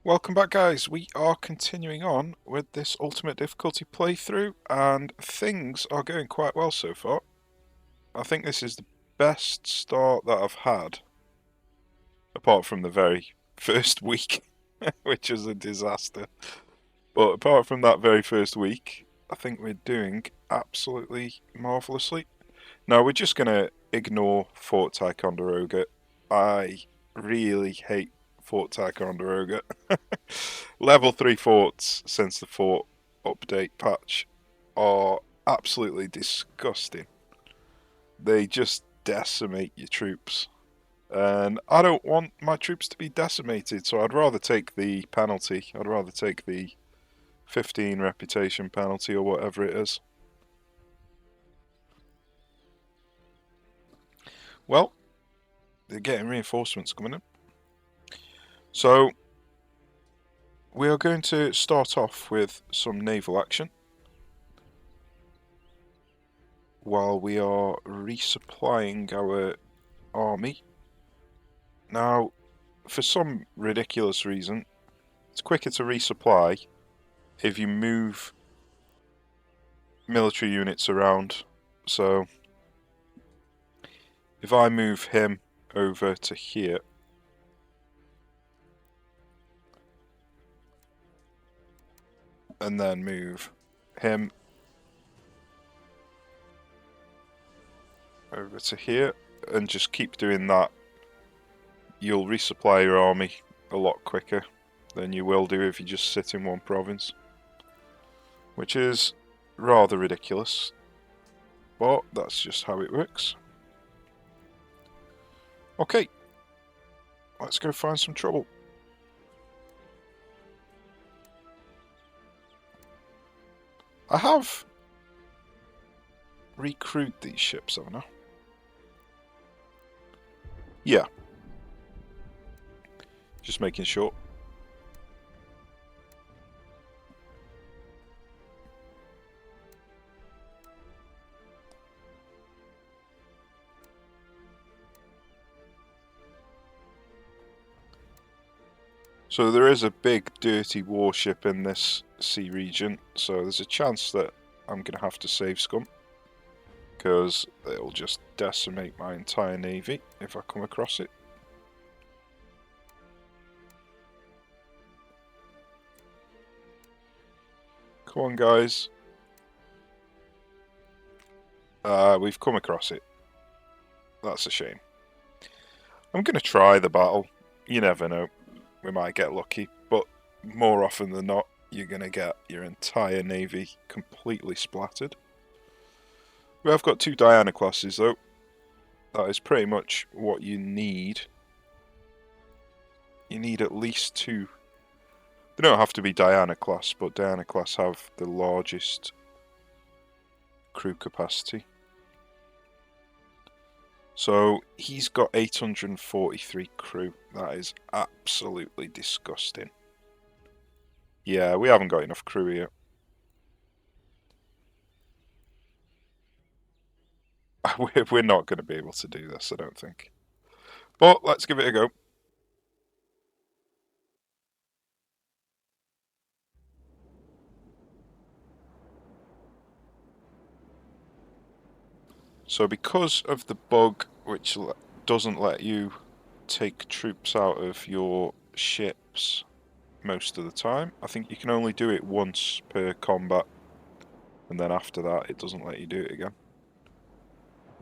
Welcome back, guys. We are continuing on with this Ultimate Difficulty playthrough, and things are going quite well so far. I think this is the best start that I've had, apart from the very first week, which was a disaster. But apart from that very first week, I think we're doing absolutely marvellously. Now, we're just going to ignore Fort Ticonderoga. I really hate Fort Ticonderoga. Level 3 forts since the fort update patch are absolutely disgusting. They just decimate your troops. And I don't want my troops to be decimated, so I'd rather take the penalty. I'd rather take the 15 reputation penalty or whatever it is. Well, they're getting reinforcements coming in. So, we are going to start off with some naval action while we are resupplying our army. Now, for some ridiculous reason, it's quicker to resupply if you move military units around. So, if I move him over to here, and then move him over to here, and just keep doing that, you'll resupply your army a lot quicker than you will do if you just sit in one province, which is rather ridiculous, but that's just how it works. Okay, let's go find some trouble. I have recrewed these ships, haven't I? Yeah. Just making sure. So there is a big dirty warship in this sea region, so there's a chance that I'm going to have to save scum, because it'll just decimate my entire navy if I come across it. Come on, guys. We've come across it. That's a shame. I'm going to try the battle. You never know. We might get lucky, but more often than not, you're going to get your entire navy completely splattered. We have got 2 Diana classes, though. That is pretty much what you need. You need at least 2. They don't have to be Diana class, but Diana class have the largest crew capacity. So he's got 843 crew. That is absolutely disgusting. Yeah, we haven't got enough crew here. We're not going to be able to do this, I don't think. But let's give it a go. So because of the bug which doesn't let you take troops out of your ships most of the time, I think you can only do it once per combat, and then after that it doesn't let you do it again.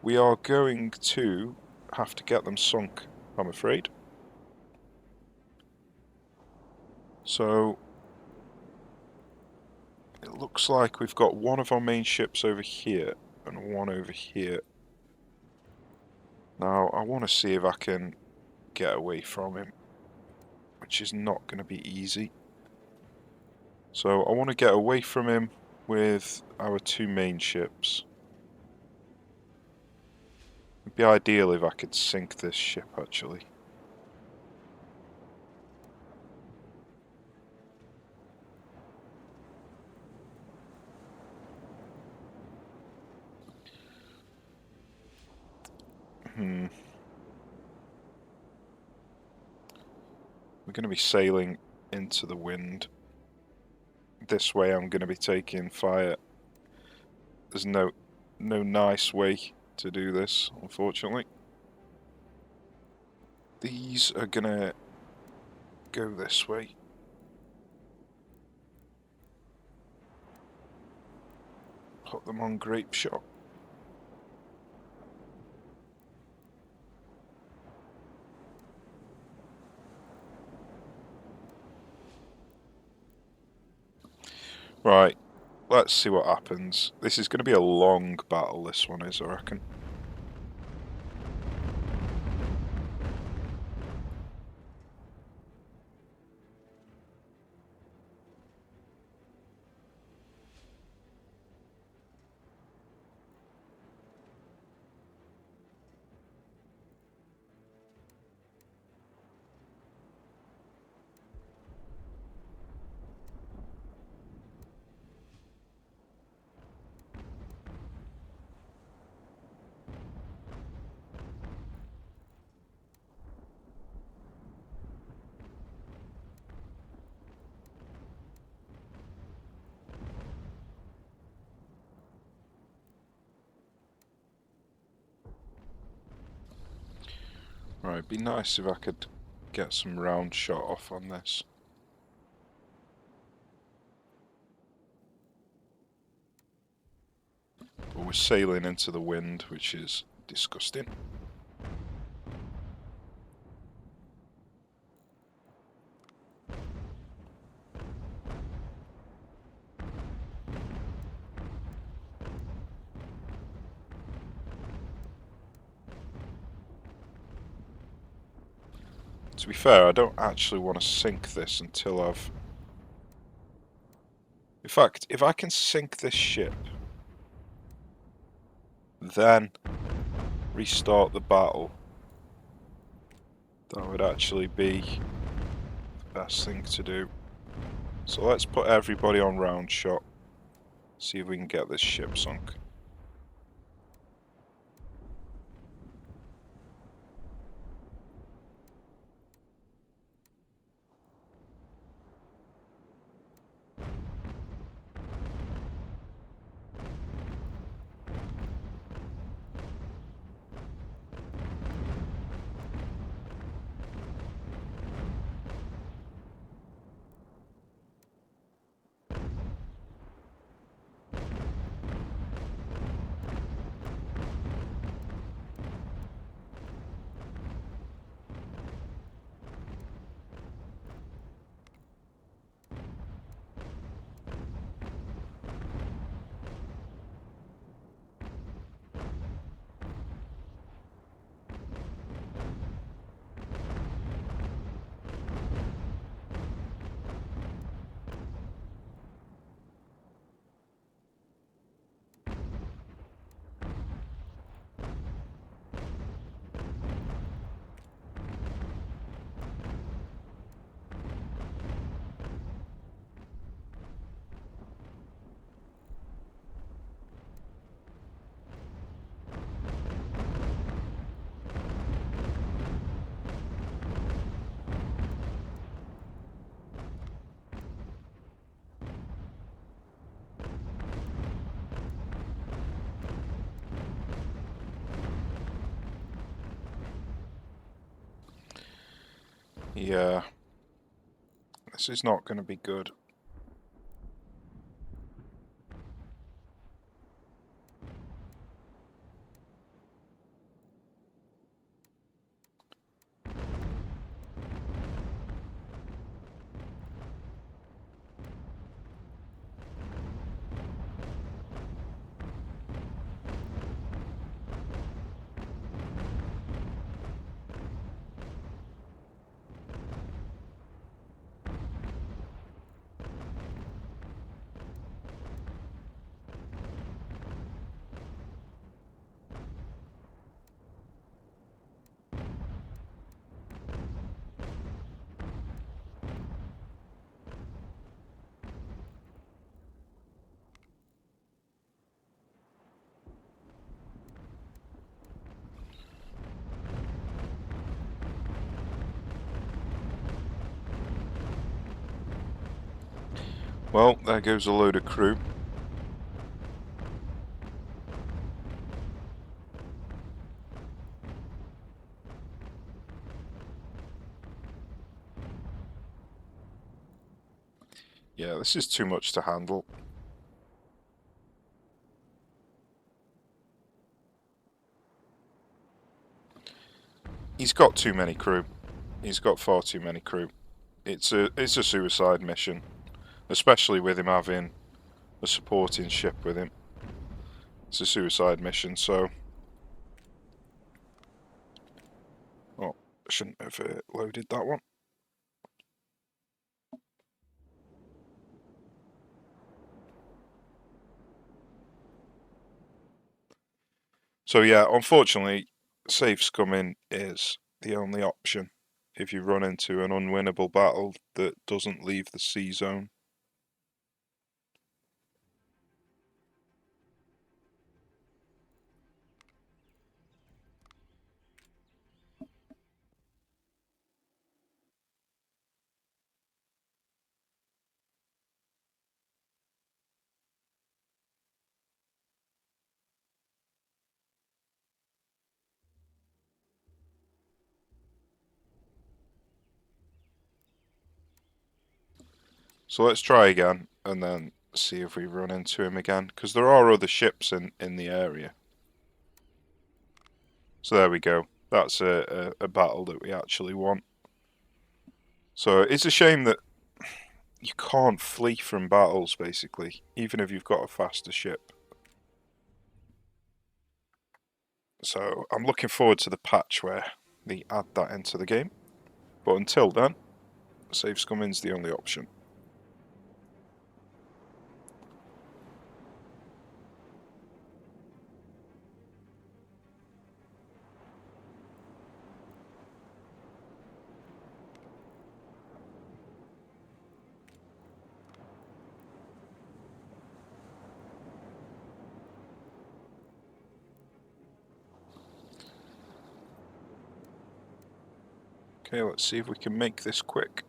We are going to have to get them sunk, I'm afraid. So it looks like we've got one of our main ships over here and one over here. Now I want to see if I can get away from him, which is not going to be easy. So I want to get away from him with our 2 main ships. It'd be ideal if I could sink this ship, actually. We're going to be sailing into the wind. This way I'm going to be taking fire. There's no nice way to do this, unfortunately. These are going to go this way. Put them on grape shot. Right, let's see what happens. This is going to be a long battle, this one is, I reckon. Right, it'd be nice if I could get some round shot off on this. But we're sailing into the wind, which is disgusting. To be fair, I don't actually want to sink this until I've... In fact, if I can sink this ship, then restart the battle, that would actually be the best thing to do. So let's put everybody on round shot, see if we can get this ship sunk. Yeah, this is not going to be good. Well, there goes a load of crew. Yeah, this is too much to handle. He's got too many crew. He's got far too many crew. It's a suicide mission, especially with him having a supporting ship with him. It's a suicide mission, so... Oh, I shouldn't have loaded that one. So yeah, unfortunately, safe scumming is the only option if you run into an unwinnable battle that doesn't leave the sea zone. So let's try again and then see if we run into him again, because there are other ships in the area. So there we go. That's a battle that we actually won. So it's a shame that you can't flee from battles, basically, even if you've got a faster ship. So I'm looking forward to the patch where they add that into the game. But until then, safe scumming's the only option. Okay, let's see if we can make this quick.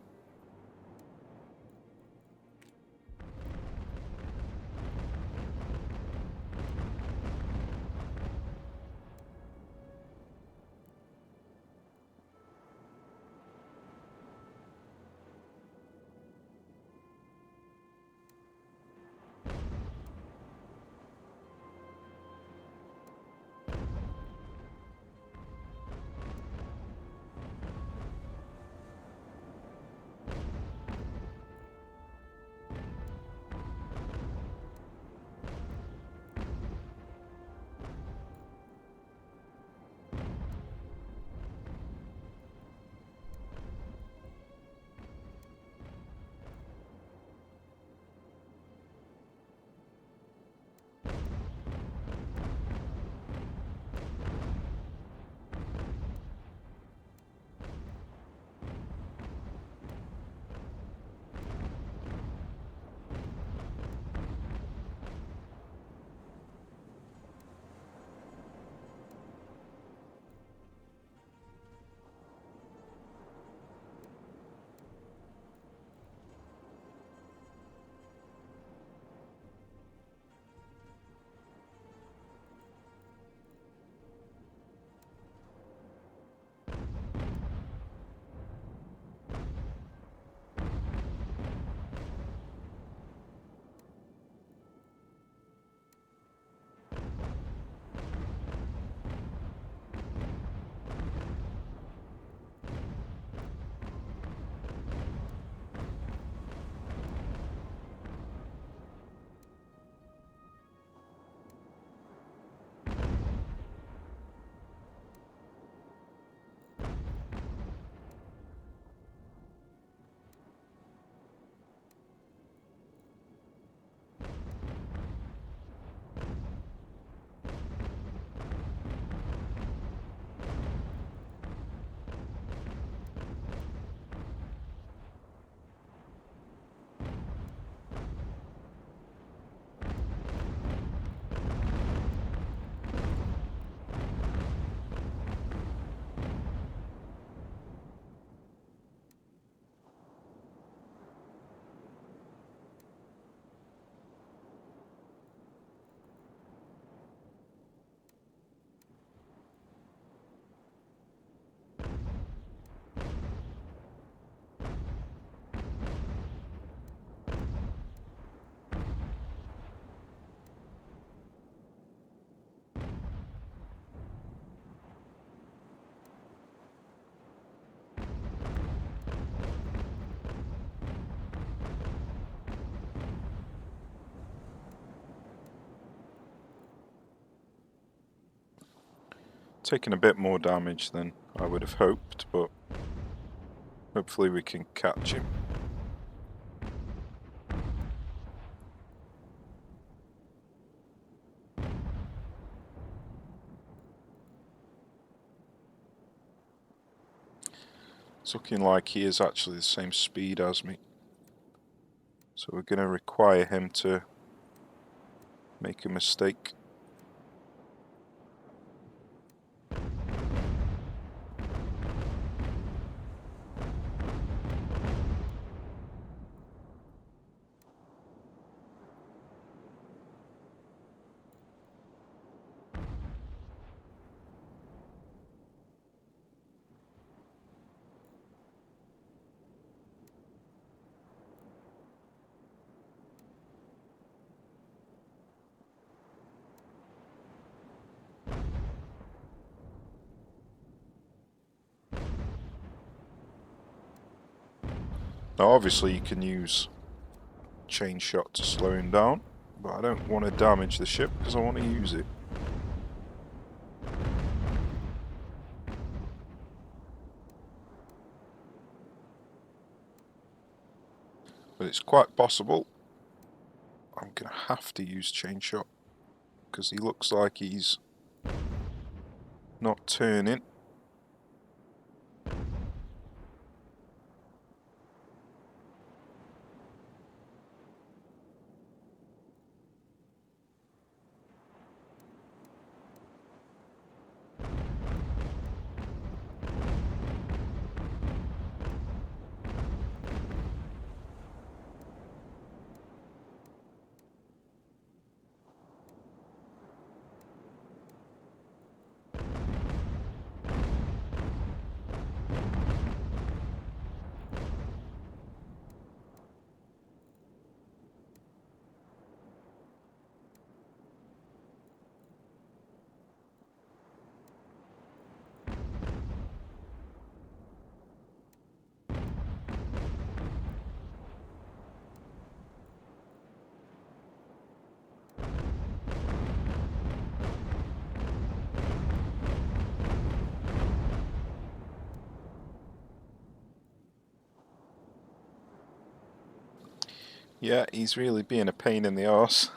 taken a bit more damage than I would have hoped, but hopefully we can catch him. It's looking like he is actually the same speed as me. So we're going to require him to make a mistake. Now obviously you can use chain shot to slow him down, but I don't want to damage the ship because I want to use it. But it's quite possible I'm going to have to use chain shot because he looks like he's not turning. Yeah, he's really being a pain in the arse.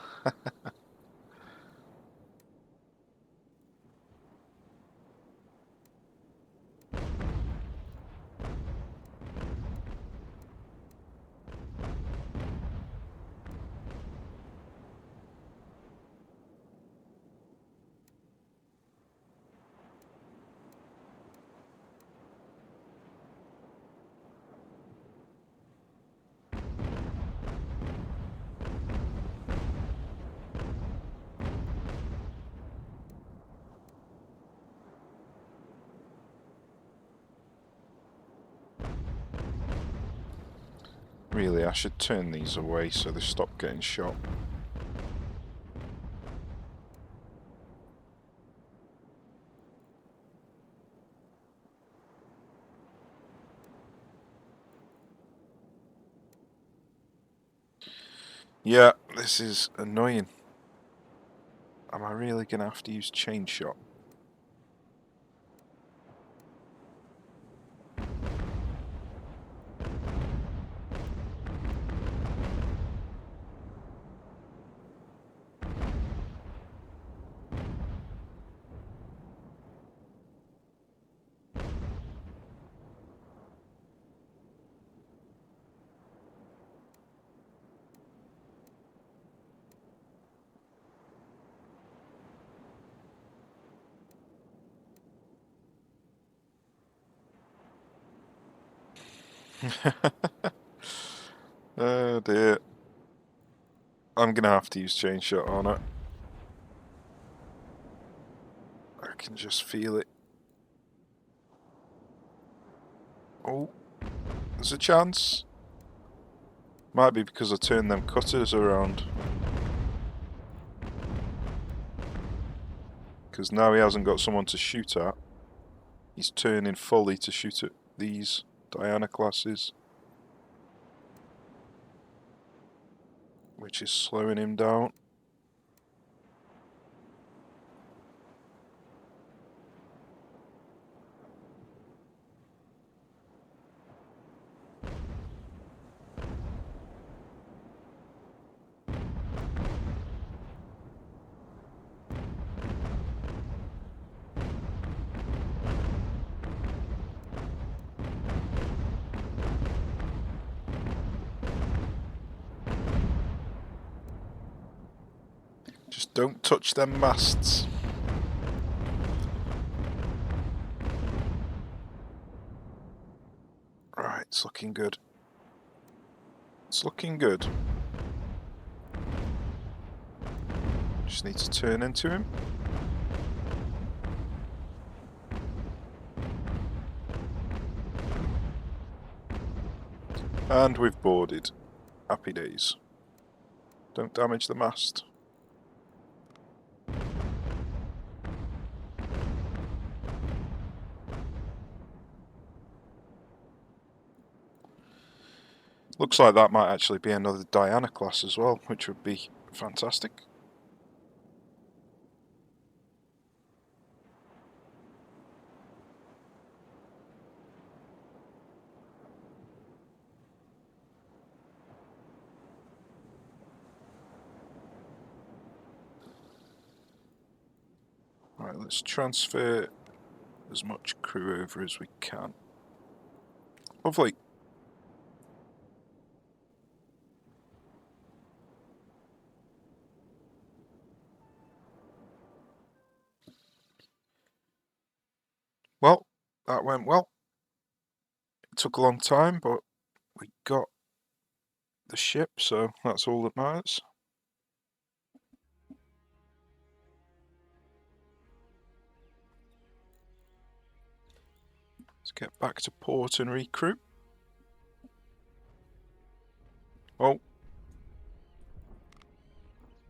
Really, I should turn these away so they stop getting shot. Yeah, this is annoying. Am I really going to have to use chain shot? Oh dear. I'm going to have to use chain shot on it. I can just feel it. Oh, there's a chance. Might be because I turned them cutters around. Because now he hasn't got someone to shoot at. He's turning fully to shoot at these Diana classes, which is slowing him down. Just don't touch them masts. Right, it's looking good. It's looking good. Just need to turn into him. And we've boarded. Happy days. Don't damage the mast. Looks like that might actually be another Diana class as well, which would be fantastic. Right, let's transfer as much crew over as we can. Lovely. Well, that went well. It took a long time, but we got the ship, so that's all that matters. Let's get back to port and recruit. Oh,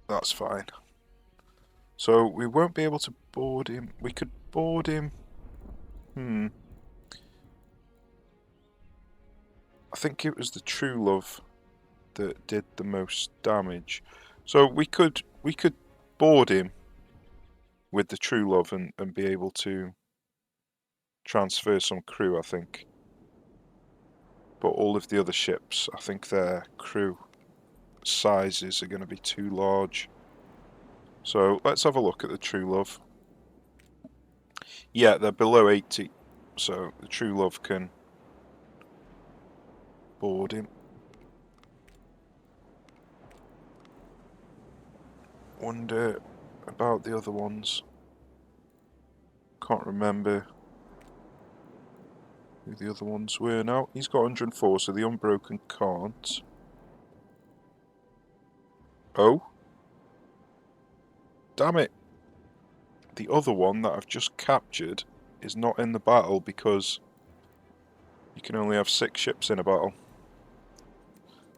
that's fine. So we won't be able to board him. We could board him. I think it was the True Love that did the most damage. So we could board him with the True Love and be able to transfer some crew, I think. But all of the other ships, I think their crew sizes are going to be too large. So let's have a look at the True Love. Yeah, they're below 80, so the True Love can board him. Wonder about the other ones. Can't remember who the other ones were now. He's got 104, so the Unbroken can't. Oh? Damn it. The other one that I've just captured is not in the battle because you can only have 6 ships in a battle.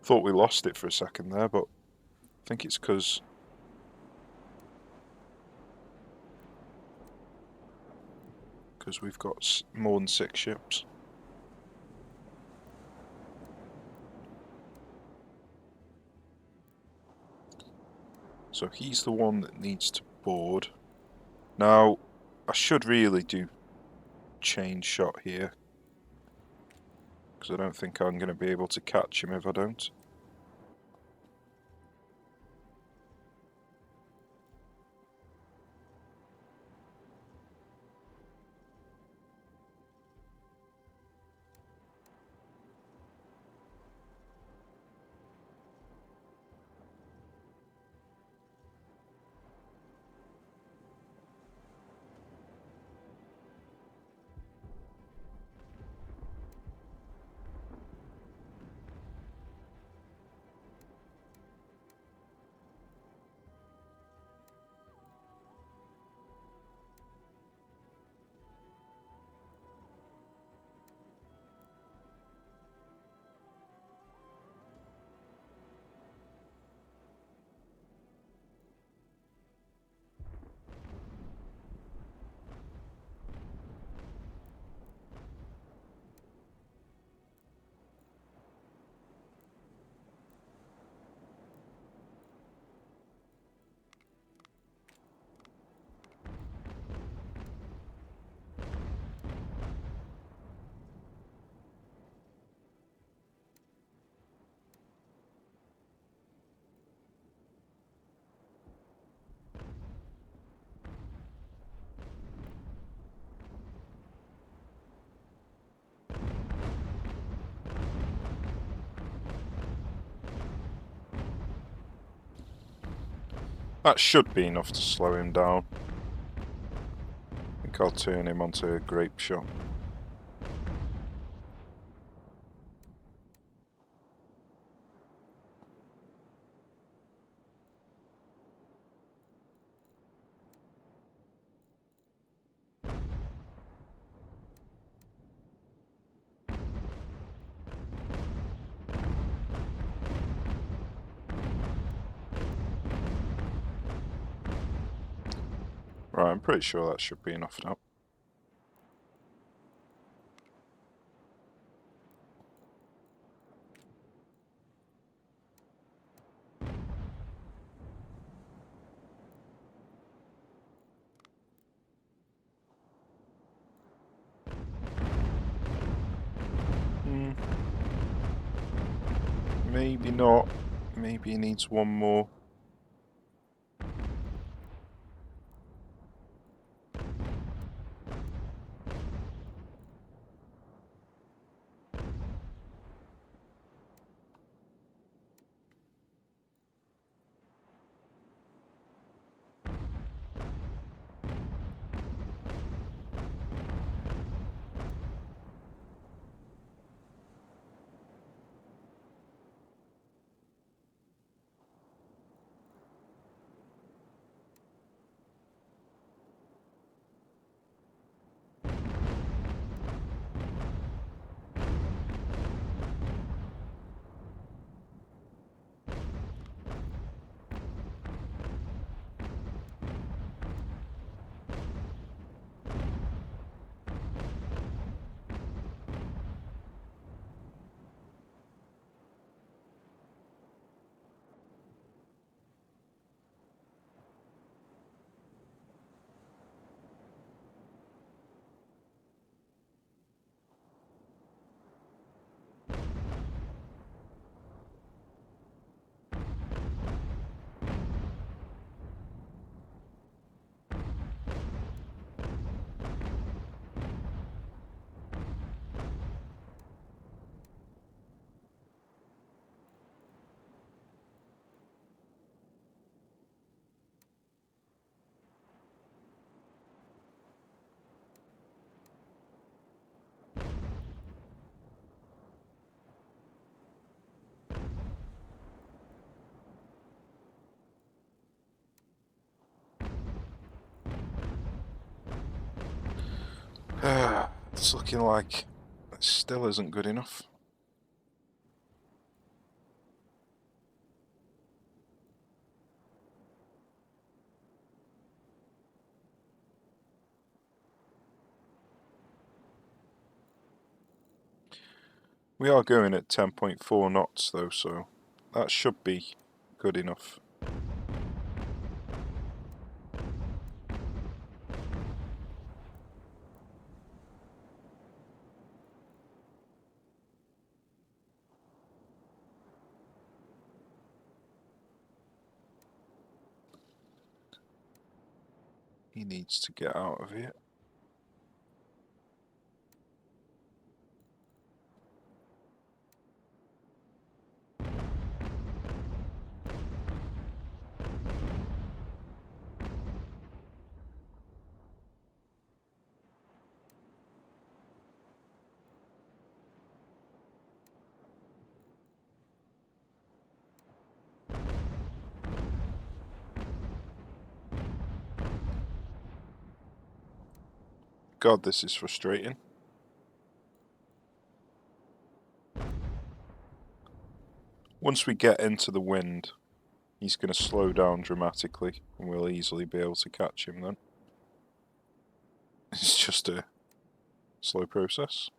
Thought we lost it for a second there, but I think it's because we've got more than 6 ships. So he's the one that needs to board. Now, I should really do chain shot here, because I don't think I'm going to be able to catch him if I don't. That should be enough to slow him down. I think I'll turn him onto a grape shot. Right, I'm pretty sure that should be enough now. Maybe not. Maybe he needs one more. It's looking like it still isn't good enough. We are going at 10.4 knots though, so that should be good enough. He needs to get out of here. God, this is frustrating. Once we get into the wind, he's going to slow down dramatically, and we'll easily be able to catch him then. It's just a slow process.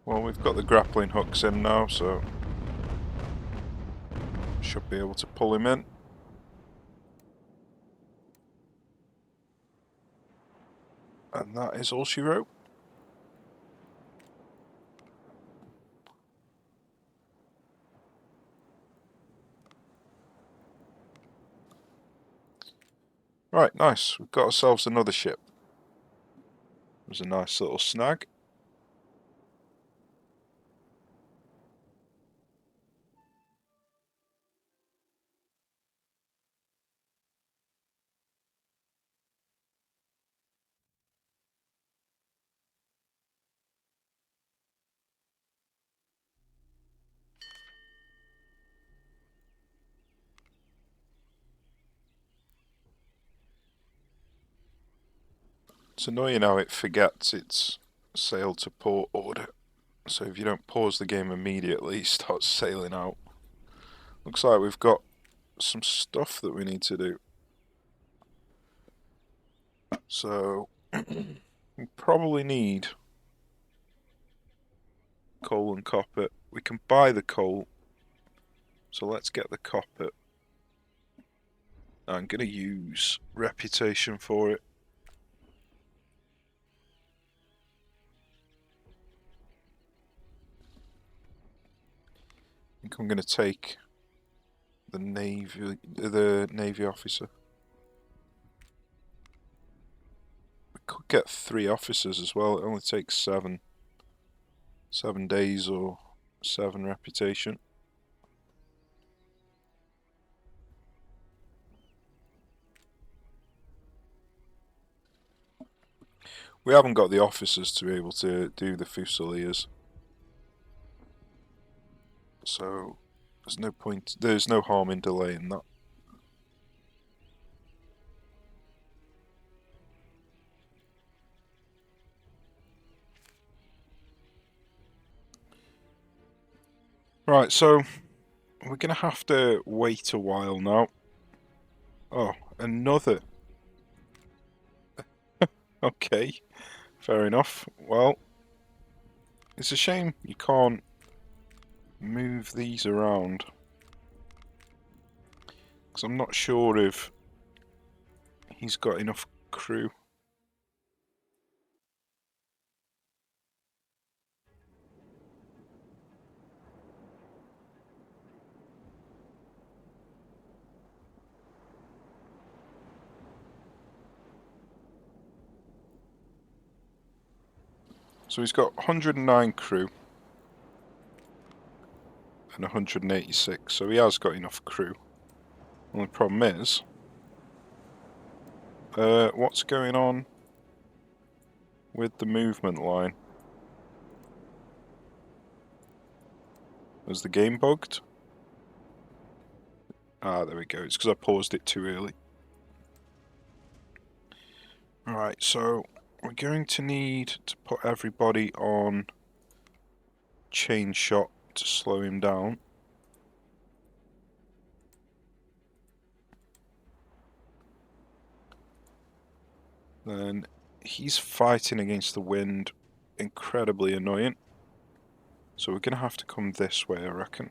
Well, we've got the grappling hooks in now, so Should be able to pull him in. And that is all she wrote. Right, nice. We've got ourselves another ship. It was a nice little snag. It's annoying how it forgets its sail to port order. So if you don't pause the game immediately, it starts sailing out. Looks like we've got some stuff that we need to do. So we probably need coal and copper. We can buy the coal, so let's get the copper. I'm going to use reputation for it. I think I'm going to take the navy officer. We could get 3 officers as well. It only takes 7 days or 7 reputation. We haven't got the officers to be able to do the Fusiliers. So there's no point, there's no harm in delaying that. Right, so we're going to have to wait a while now. Oh, another. Okay, fair enough. Well, it's a shame you can't move these around. Because I'm not sure if he's got enough crew. So he's got 109 crew and 186, so he has got enough crew. Only problem is, what's going on with the movement line? Was the game bugged? Ah, there we go. It's because I paused it too early. Alright, so we're going to need to put everybody on chain shot to slow him down. Then he's fighting against the wind, incredibly annoying. So we're going to have to come this way, I reckon.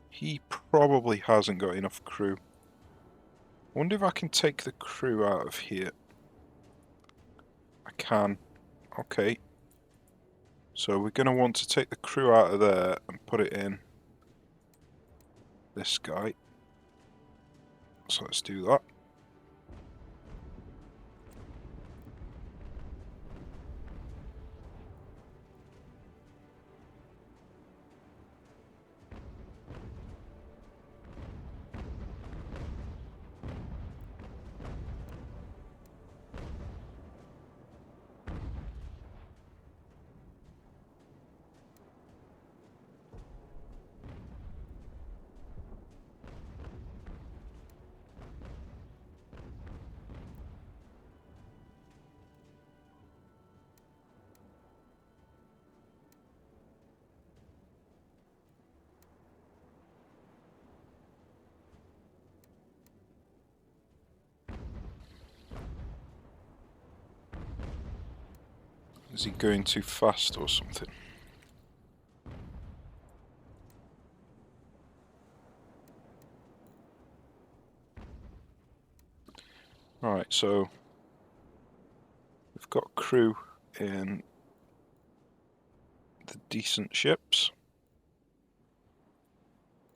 He probably hasn't got enough crew. I wonder if I can take the crew out of here. I can. Okay. So we're going to want to take the crew out of there and put it in this guy. So let's do that. Is he going too fast or something? so we've got crew in the decent ships.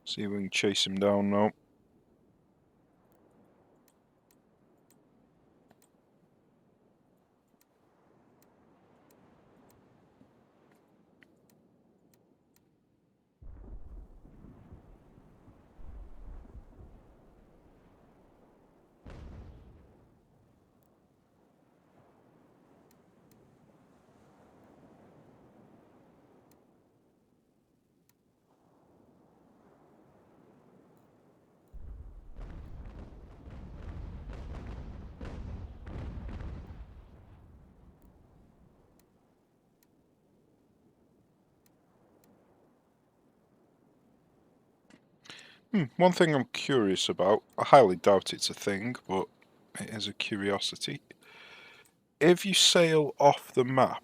See if we can chase him down now. One thing I'm curious about, I highly doubt it's a thing, but it is a curiosity. If you sail off the map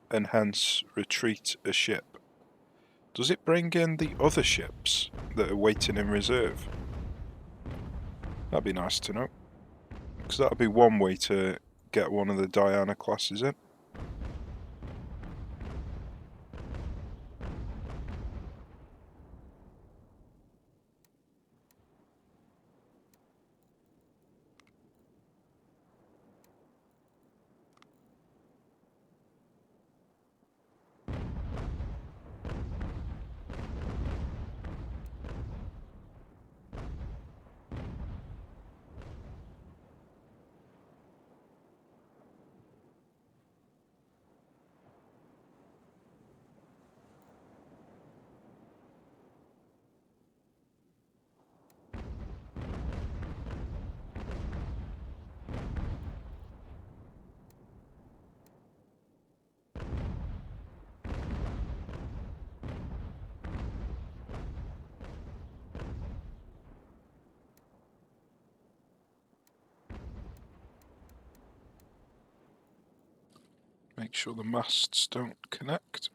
and hence retreat a ship, does it bring in the other ships that are waiting in reserve? That'd be nice to know, because that'd be one way to get one of the Diana classes in. Make sure the masts don't connect.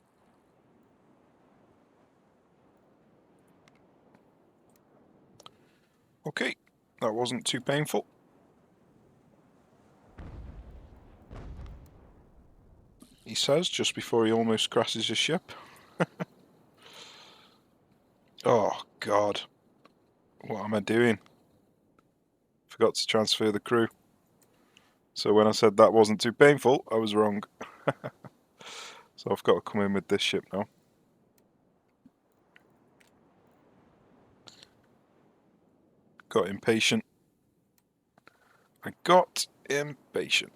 Okay, that wasn't too painful. He says, just before he almost crashes his ship. Oh, God. What am I doing? Forgot to transfer the crew. So when I said that wasn't too painful, I was wrong. So I've got to come in with this ship now. Got impatient. I got impatient.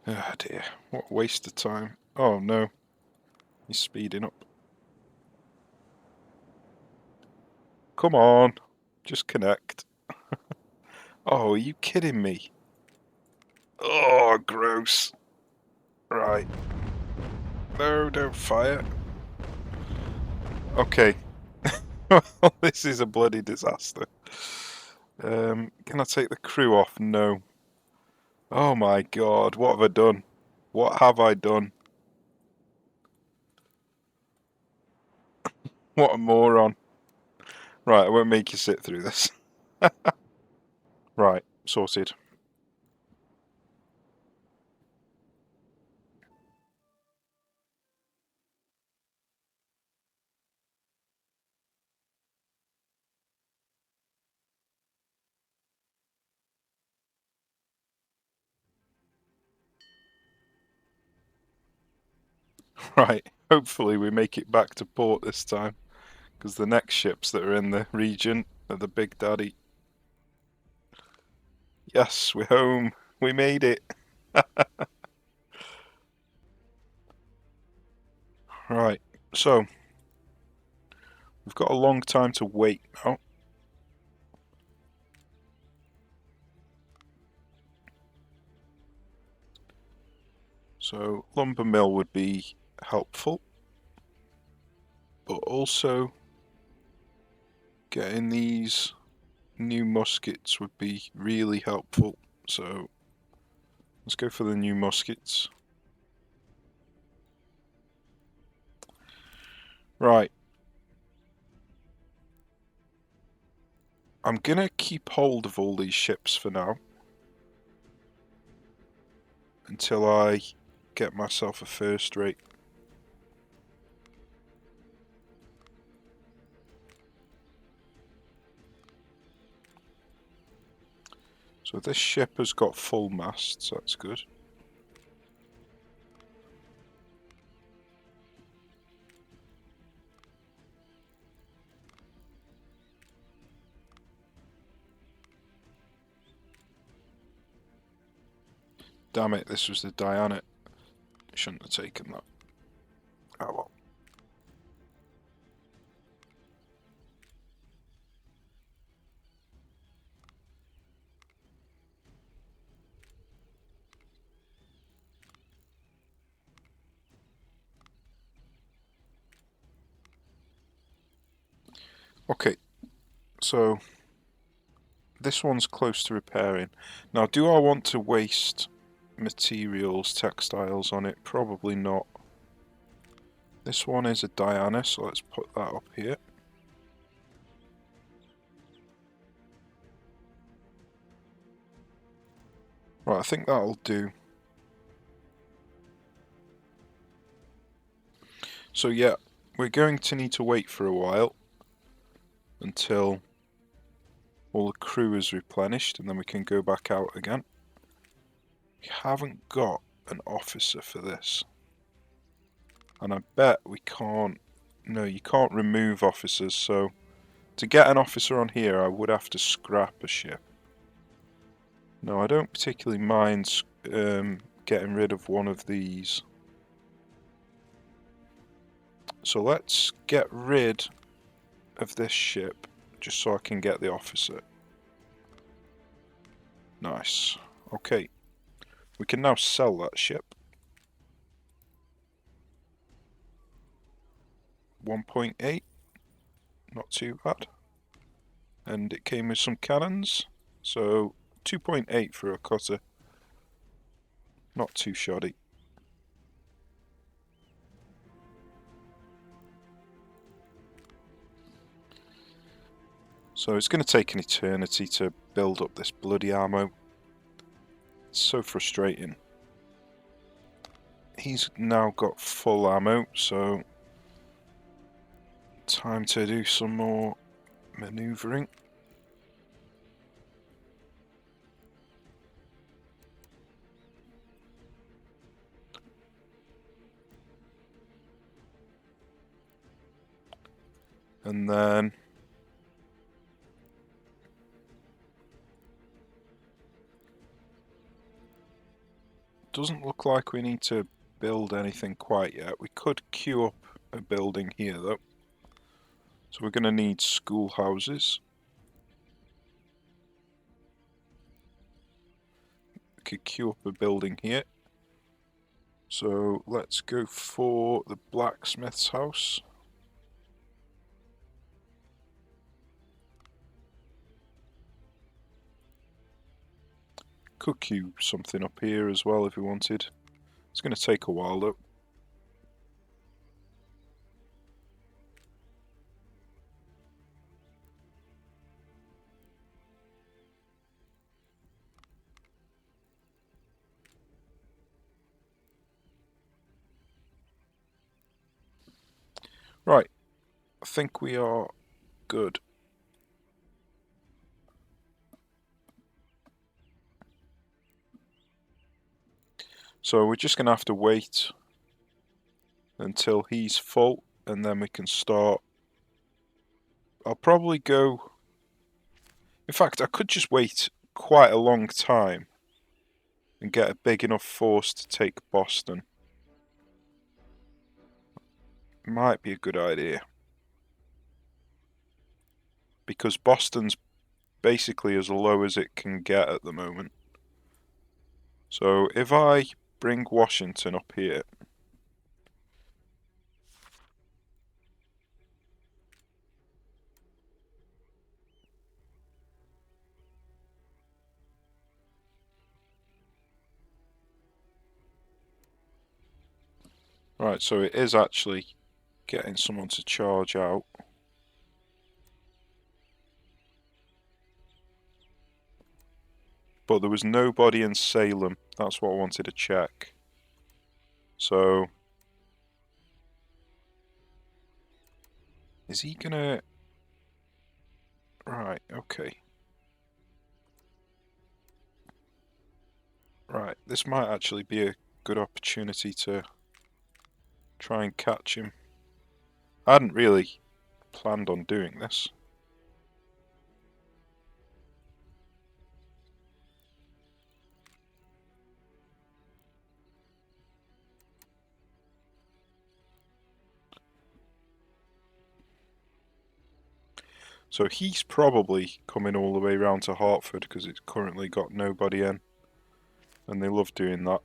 Ah, dear. What a waste of time. Oh, no. He's speeding up. Come on. Just connect. Oh, are you kidding me? Oh, gross. Right. No, don't fire. Okay. Well, this is a bloody disaster. Can I take the crew off? No. Oh my God, what have I done? What have I done? What a moron. Right, I won't make you sit through this. Right, sorted. Right, hopefully we make it back to port this time, because the next ships that are in the region are the Big Daddy. Yes, we're home. We made it. Right, so we've got a long time to wait now. So lumber mill would be helpful, but also getting these new muskets would be really helpful. So let's go for the new muskets. Right. I'm gonna keep hold of all these ships for now until I get myself a first rate. So this ship has got full masts, that's good. Damn it, this was the Diana. Shouldn't have taken that. Oh well. Okay, so this one's close to repairing. Now, do I want to waste materials, textiles on it? Probably not. This one is a Diana, so let's put that up here. Right, I think that'll do. So yeah, we're going to need to wait for a while until all the crew is replenished, and then we can go back out again. We haven't got an officer for this. And I bet we can't... No, you can't remove officers, so... To get an officer on here, I would have to scrap a ship. No, I don't particularly mind getting rid of one of these. So let's get rid of this ship, just so I can get the officer. Nice. Okay. We can now sell that ship. 1.8. Not too bad. And it came with some cannons. So 2.8 for a cutter. Not too shoddy. So it's going to take an eternity to build up this bloody ammo. It's so frustrating. He's now got full ammo, so time to do some more manoeuvring. And then doesn't look like we need to build anything quite yet. We could queue up a building here though. So we're going to need schoolhouses. We could queue up a building here. So let's go for the blacksmith's house. Could queue something up here as well if we wanted. It's going to take a while though. Right, I think we are good. So we're just going to have to wait until he's full and then we can start. I'll probably go... In fact, I could just wait quite a long time and get a big enough force to take Boston. might be a good idea. Because Boston's basically as low as it can get at the moment. So if I bring Washington up here, right, so it is actually getting someone to charge out. But there was nobody in Salem. That's what I wanted to check. So, is he gonna... Right, okay. Right, this might actually be a good opportunity to try and catch him. I hadn't really planned on doing this. So he's probably coming all the way round to Hartford because it's currently got nobody in. And they love doing that.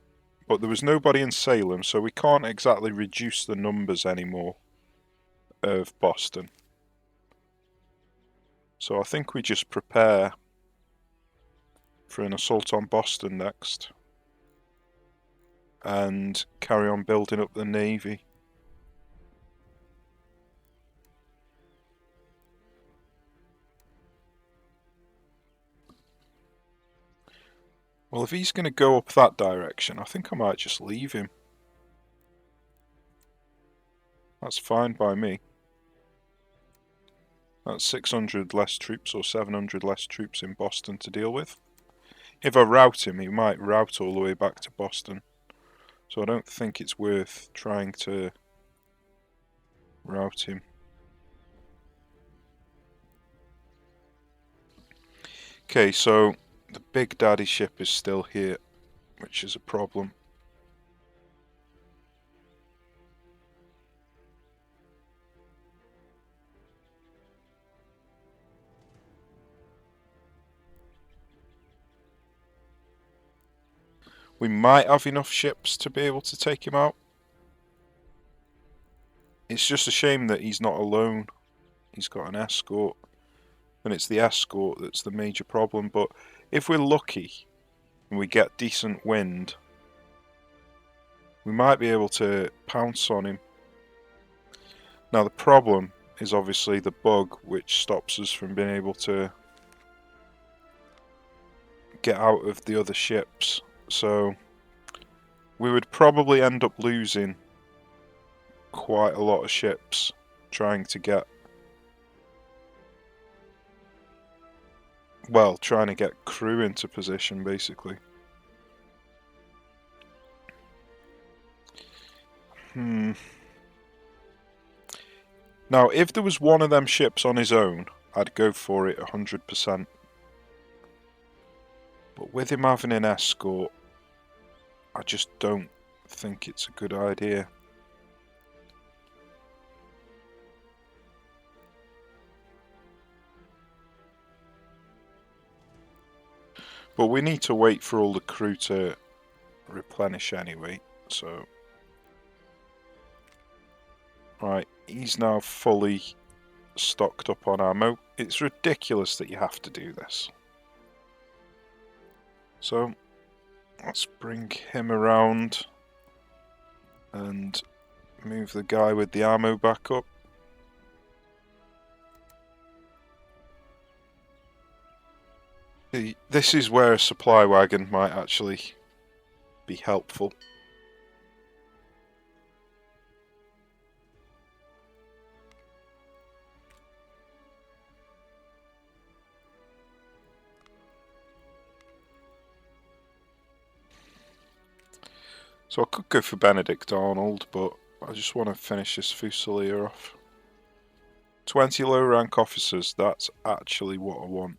But there was nobody in Salem, so we can't exactly reduce the numbers anymore of Boston. So I think we just prepare for an assault on Boston next. And carry on building up the navy. Well, if he's going to go up that direction, I think I might just leave him. That's fine by me. That's 600 less troops or 700 less troops in Boston to deal with. If I rout him, he might rout all the way back to Boston. So I don't think it's worth trying to rout him. Okay, so the Big Daddy ship is still here, which is a problem. We might have enough ships to be able to take him out. It's just a shame that he's not alone. He's got an escort. And it's the escort that's the major problem. But if we're lucky and we get decent wind, we might be able to pounce on him. Now the problem is obviously the bug, which stops us from being able to get out of the other ships. So we would probably end up losing quite a lot of ships trying to get, well, trying to get crew into position basically. Now, if there was one of them ships on his own, I'd go for it 100%. But with him having an escort, I just don't think it's a good idea. But we need to wait for all the crew to replenish anyway, so... Right, he's now fully stocked up on ammo. It's ridiculous that you have to do this. So, let's bring him around and move the guy with the ammo back up. This is where a supply wagon might actually be helpful. So I could go for Benedict Arnold, but I just want to finish this Fusilier off. 20 low rank officers, that's actually what I want.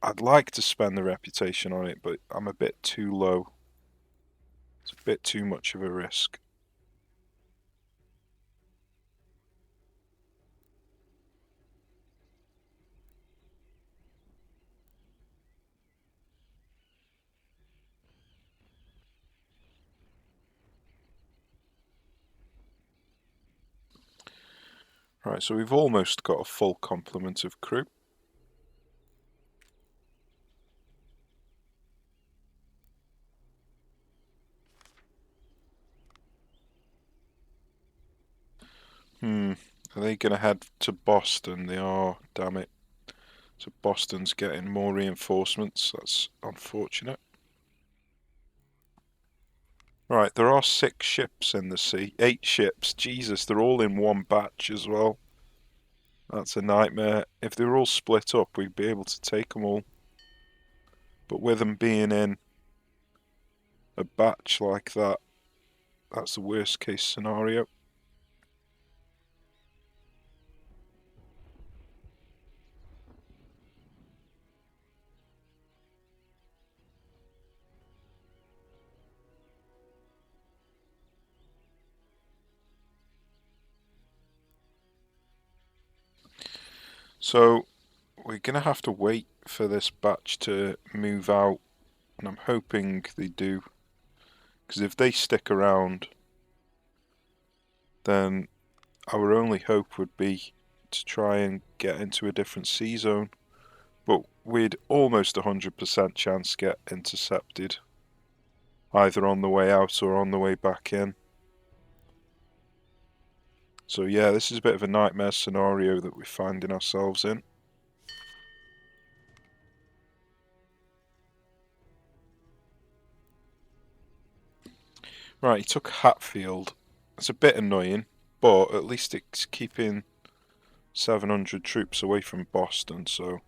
I'd like to spend the reputation on it, but I'm a bit too low. It's a bit too much of a risk. Right, so we've almost got a full complement of crew. Are they going to head to Boston? They are, damn it. So Boston's getting more reinforcements. That's unfortunate. Right, there are 6 ships in the sea. 8 ships. Jesus, they're all in one batch as well. That's a nightmare. If they were all split up, we'd be able to take them all. But with them being in a batch like that, that's the worst case scenario. So we're going to have to wait for this batch to move out, and I'm hoping they do, because if they stick around, then our only hope would be to try and get into a different sea zone, but we'd almost 100% chance get intercepted, either on the way out or on the way back in. So yeah, this is a bit of a nightmare scenario that we're finding ourselves in. Right, he took Hatfield. It's a bit annoying, but at least it's keeping 700 troops away from Boston, so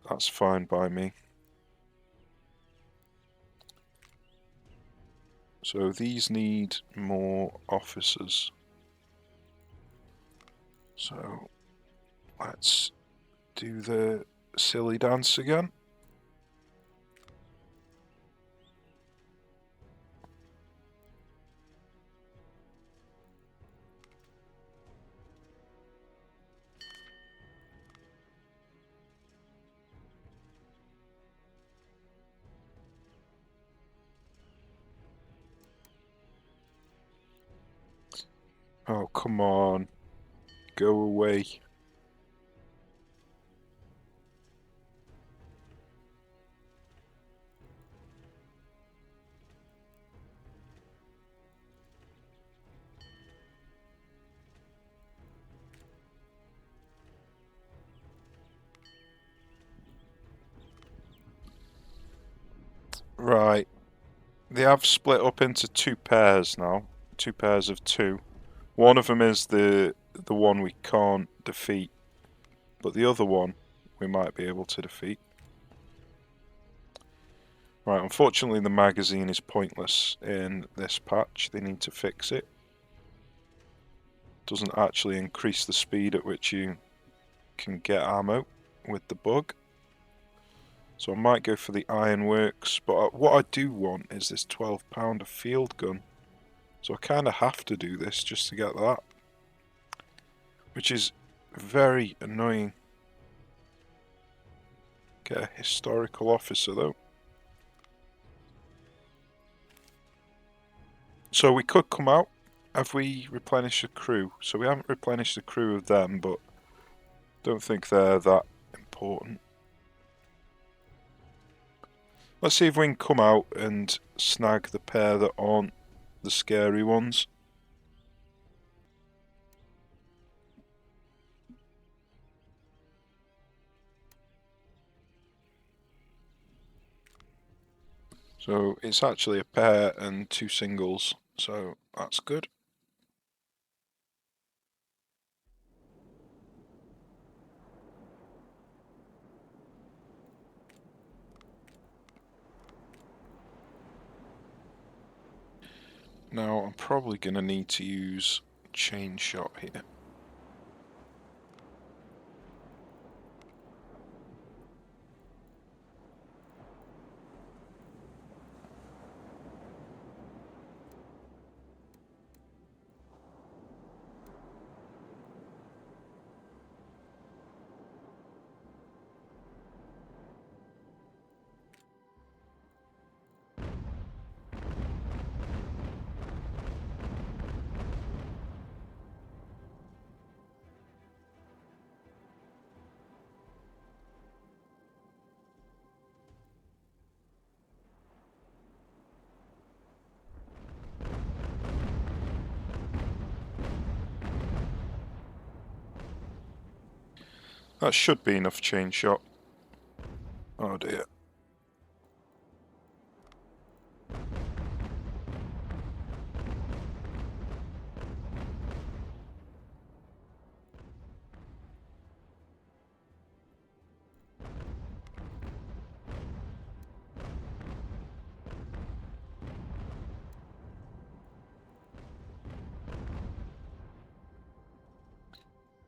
that's fine by me. So these need more officers. So let's do the silly dance again. Oh, come on. Go away. Right. They have split up into 2 pairs now. 2 pairs of 2. One of them is the one we can't defeat, but the other one we might be able to defeat. Right, unfortunately the magazine is pointless in this patch. They need to fix it. Doesn't actually increase the speed at which you can get ammo with the bug. So I might go for the ironworks, but what I do want is this 12-pounder field gun. So I kind of have to do this just to get that, which is very annoying. Get a historical officer though. So we could come out. Have we replenished the crew? So we haven't replenished the crew of them, but don't think they're that important. Let's see if we can come out and snag the pair that aren't the scary ones. So it's actually a pair and 2 singles, so that's good. Now I'm probably going to need to use chain shot here. That should be enough chain shot. Oh dear.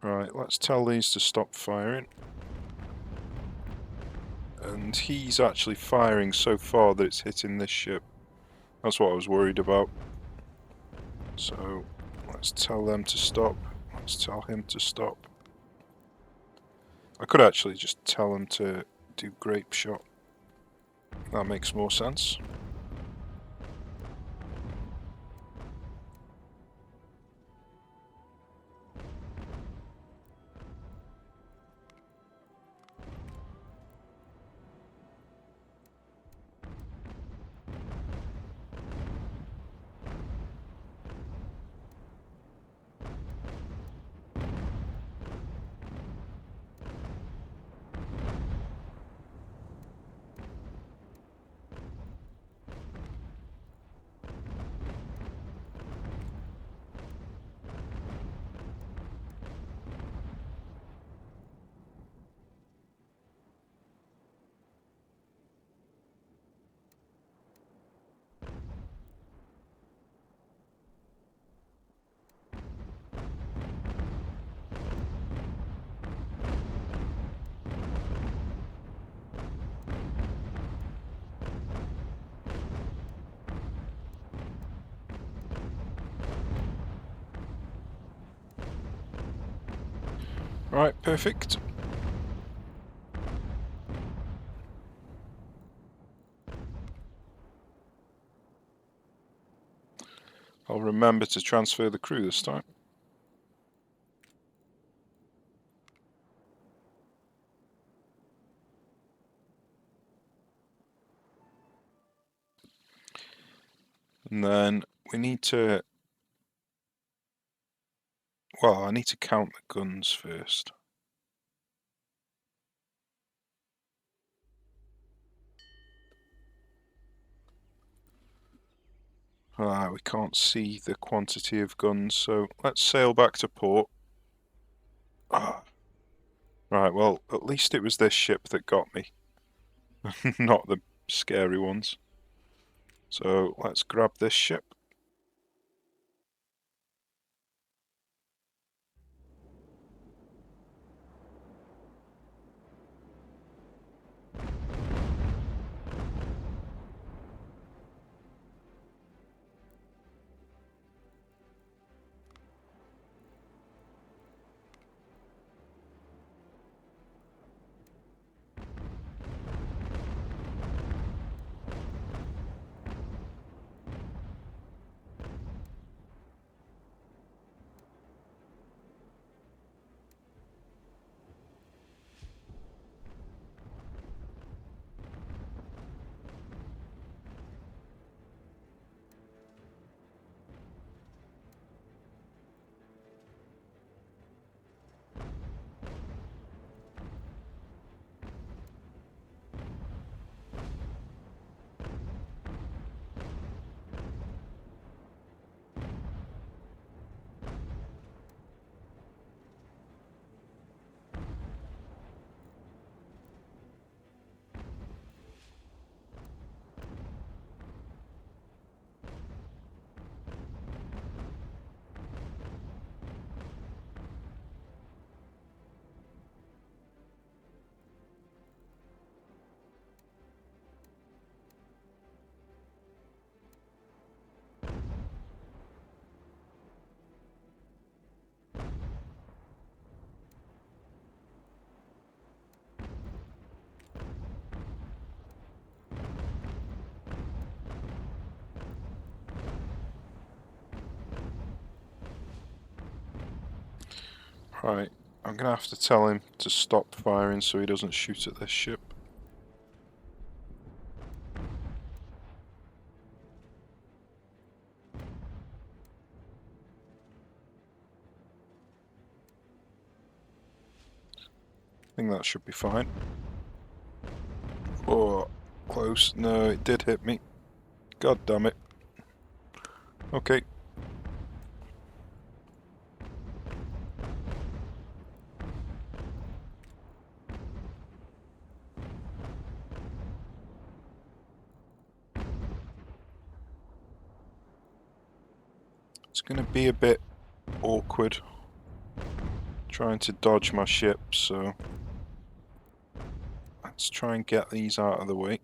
Right, let's tell these to stop firing. And he's actually firing so far that it's hitting this ship. That's what I was worried about. So, let's tell them to stop. Let's tell him to stop. I could actually just tell him to do grape shot. That makes more sense. Right, perfect. I'll remember to transfer the crew this time. And then we need to... Well, I need to count the guns first. We can't see the quantity of guns, so let's sail back to port. Right, well, at least it was this ship that got me, not the scary ones. So let's grab this ship. Right, I'm gonna have to tell him to stop firing so he doesn't shoot at this ship. think that should be fine. Oh, close. No, it did hit me. God damn it. Okay. It's going to be a bit awkward trying to dodge my ship, so let's try and get these out of the way.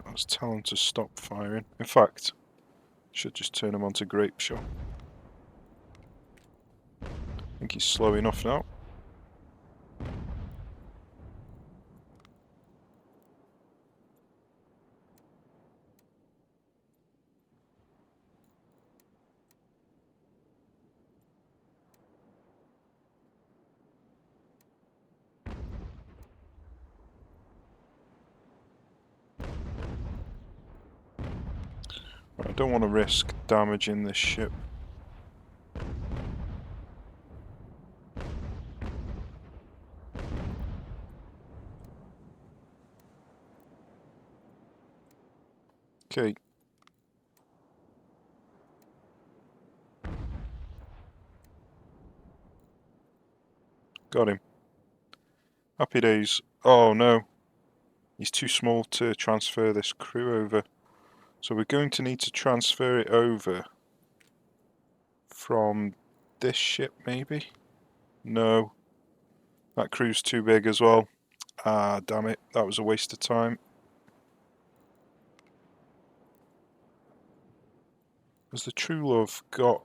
Let's tell him to stop firing. In fact, should just turn him onto grape shot. I think he's slow enough now. I don't want to risk damaging this ship. Okay. Got him. Happy days. Oh no. He's too small to transfer this crew over. So we're going to need to transfer it over from this ship maybe? No. That crew's too big as well. Ah, damn it. That was a waste of time. Has the True Love got...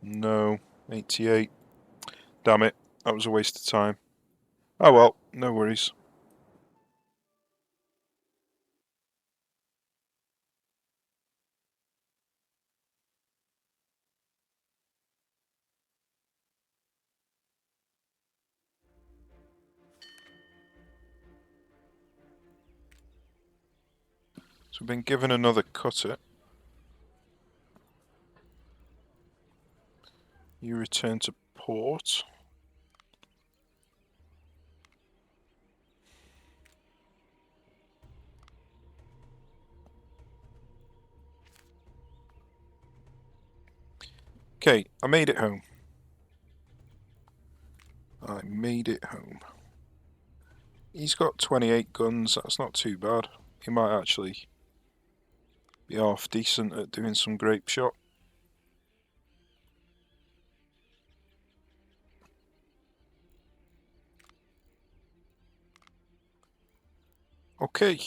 No. 88. Damn it. That was a waste of time. Oh well, no worries. So we've been given another cutter. You return to port. Okay, I made it home. I made it home. He's got 28 guns, that's not too bad. He might actually be half decent at doing some grape shot. Okay.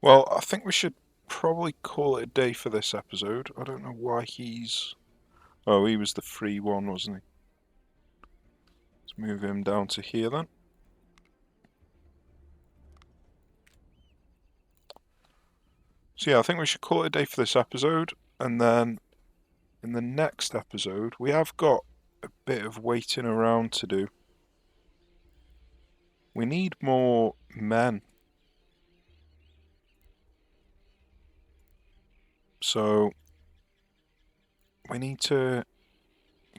Well, I think we should probably call it a day for this episode. I don't know why he's... Oh, he was the free one, wasn't he? Let's move him down to here then. So yeah, I think we should call it a day for this episode, and then in the next episode we have got a bit of waiting around to do. We need more men. So we need to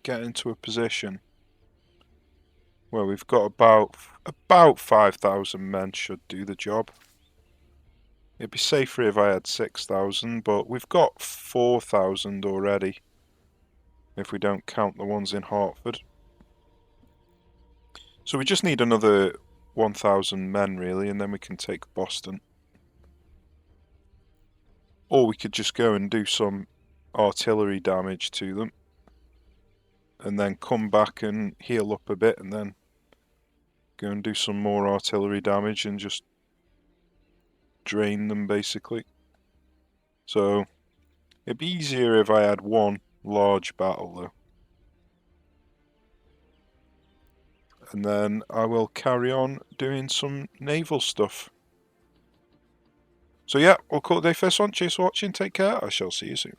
get into a position where we've got about 5,000 men should do the job. It'd be safer if I had 6,000, but we've got 4,000 already, if we don't count the ones in Hartford. So we just need another 1,000 men really, and then we can take Boston. Or we could just go and do some artillery damage to them, and then come back and heal up a bit, and then go and do some more artillery damage and just drain them basically. So it'd be easier if I had one large battle though. And then I will carry on doing some naval stuff. So yeah, we'll call it a day for this one. Cheers for watching, take care, I shall see you soon.